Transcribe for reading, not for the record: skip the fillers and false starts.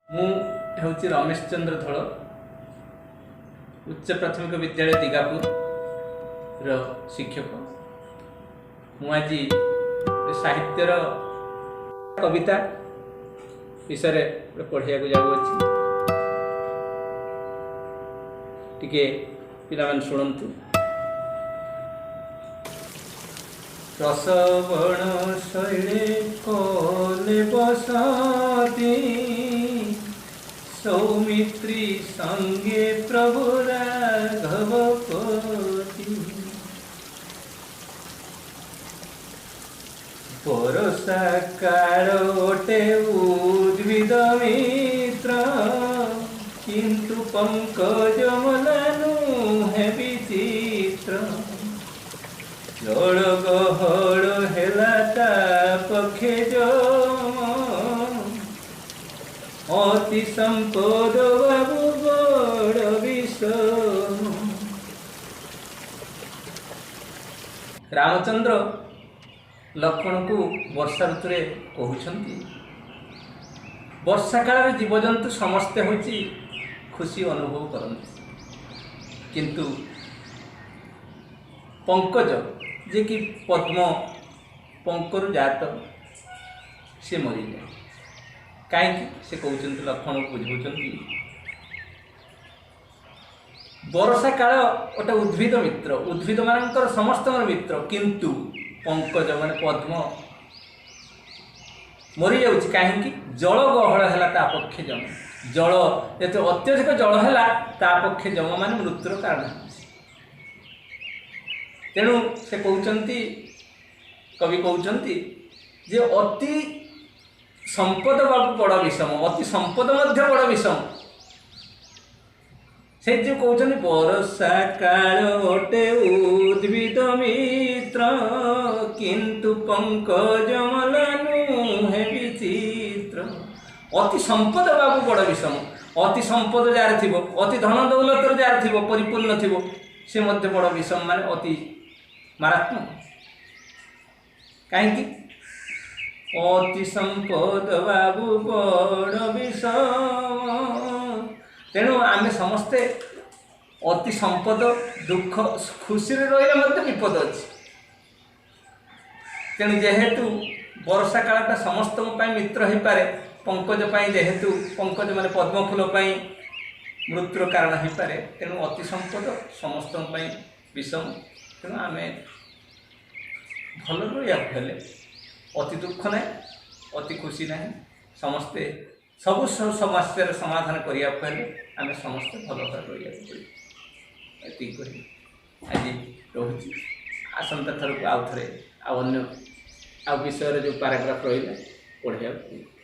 ମୁଁ ହେଉଛି ରମେଶ ଚନ୍ଦ୍ର ଧଳ, ଉଚ୍ଚ ପ୍ରାଥମିକ ବିଦ୍ୟାଳୟ ଦିଗାପୁର ଶିକ୍ଷକ। ମୁଁ ଆଜି ସାହିତ୍ୟର କବିତା ବିଷୟରେ ପଢ଼ିବାକୁ ଯାଉଅଛି। ଟିକେ ପିଲାମାନେ ଶୁଣନ୍ତୁ। ରସବଣ ଶୈଳେ କଲେ ବସତି, ସୌମିତ୍ରୀ ସଙ୍ଗେ ପ୍ରଭୁ ରାଘବପତି। ବରଷା କାଳ ଅଟେ ଉଦ୍ଭିଦ ମିତ୍ର, କିନ୍ତୁ ପଙ୍କଜ ମଲାନୁ ହେ ବିଚିତ୍ର। ଜଳ ଗହଳ ହେଲା ତା ପକ୍ଷେ ଜମ, ଅତି ସମ୍ପଦ ବାବୁ ବଡ଼ ବିଷମ। ରାମଚନ୍ଦ୍ର ଲକ୍ଷ୍ମଣଙ୍କୁ ବର୍ଷା ଋତୁରେ କହୁଛନ୍ତି, ବର୍ଷା କାଳରେ ଜୀବଜନ୍ତୁ ସମସ୍ତେ ହେଉଛି ଖୁସି ଅନୁଭବ କରନ୍ତି, କିନ୍ତୁ ପଙ୍କଜ ଯିଏକି ପଦ୍ମ ପଙ୍କରୁ ଜାତ ସେ ମରିଯାଏ। କାହିଁକି ସେ କହୁଛନ୍ତି, ଲକ୍ଷ୍ମଣକୁ ବୁଝାଉଛନ୍ତି, ବର୍ଷା କାଳ ଗୋଟେ ଉଦ୍ଭିଦ ମିତ୍ର, ଉଦ୍ଭିଦ ମାନଙ୍କର ସମସ୍ତଙ୍କର ମିତ୍ର, କିନ୍ତୁ ପଙ୍କଜ ମାନେ ପଦ୍ମ ମରିଯାଉଛି। କାହିଁକି? ଜଳ ଗହଳ ହେଲା ତା ପକ୍ଷେ ଯମ। ଜଳ ଯେତେ ଅତ୍ୟଧିକ ଜଳ ହେଲା ତା ପକ୍ଷେ ଯମ ମାନେ ମୃତ୍ୟୁର କାରଣ ହେଉଛି। ତେଣୁ ସେ କହୁଛନ୍ତି, କବି କହୁଛନ୍ତି ଯେ ଅତି ସମ୍ପଦ ବାବୁ ବଡ଼ ବିଷମ, ଅତି ସମ୍ପଦ ମଧ୍ୟ ବଡ଼ ବିଷମ। ସେ ଯେଉଁ କହୁଛନ୍ତି, ବର୍ଷା କାଳ ଅଟେ ଉଦ୍ଭିଦ ମିତ୍ର, କିନ୍ତୁ ପଙ୍କଜ ମଲାନୁ ହେ ବିଚିତ୍ର। ଅତି ସମ୍ପଦ ବାବୁ ବଡ଼ ବିଷମ। ଅତି ସମ୍ପଦ ଯାହାର ଥିବ, ଅତି ଧନ ଦୌଲତର ଯାହାର ଥିବ, ପରିପୂର୍ଣ୍ଣ ଥିବ, ସେ ମଧ୍ୟ ବଡ଼ ବିଷମ ମାନେ ଅତି ମାରାତ୍ମକ। କାହିଁକି? ଅତି ସମ୍ପଦ ବାବୁ ବଡ଼ ବିଷମ। ତେଣୁ ଆମେ ସମସ୍ତେ ଅତି ସମ୍ପଦ, ଦୁଃଖ ଖୁସିରେ ରହିଲେ ମଧ୍ୟ ବିପଦ ଅଛି। ତେଣୁ ଯେହେତୁ ବର୍ଷା କାଳଟା ସମସ୍ତଙ୍କ ପାଇଁ ମିତ୍ର ହୋଇପାରେ, ପଙ୍କଜ ପାଇଁ ଯେହେତୁ ପଙ୍କଜ ମାନେ ପଦ୍ମ ଫୁଲ ପାଇଁ ମୃତ୍ୟୁର କାରଣ ହୋଇପାରେ, ତେଣୁ ଅତି ସମ୍ପଦ ସମସ୍ତଙ୍କ ପାଇଁ ବିଷମ। ତେଣୁ ଆମେ ଭଲ ରହିବାକୁ ହେଲେ ଅତି ଦୁଃଖ ନାହିଁ, ଅତି ଖୁସି ନାହିଁ। ସମସ୍ତେ ସବୁ ସମସ୍ୟାର ସମାଧାନ କରିବାକୁ ହେଲେ ଆମେ ସମସ୍ତେ ଭଲ ଭାବରେ ରହିବାକୁ ପଡ଼ିବ। ଏତିକି କହି ଆଜି ରହୁଛି। ଆସନ୍ତା ଥରକୁ ଆଉ ଥରେ ଆଉ ଅନ୍ୟ ବିଷୟରେ ଯେଉଁ ପାରାଗ୍ରାଫ ରହିଲା ପଢ଼ିବାକୁ ପଡ଼ିବ।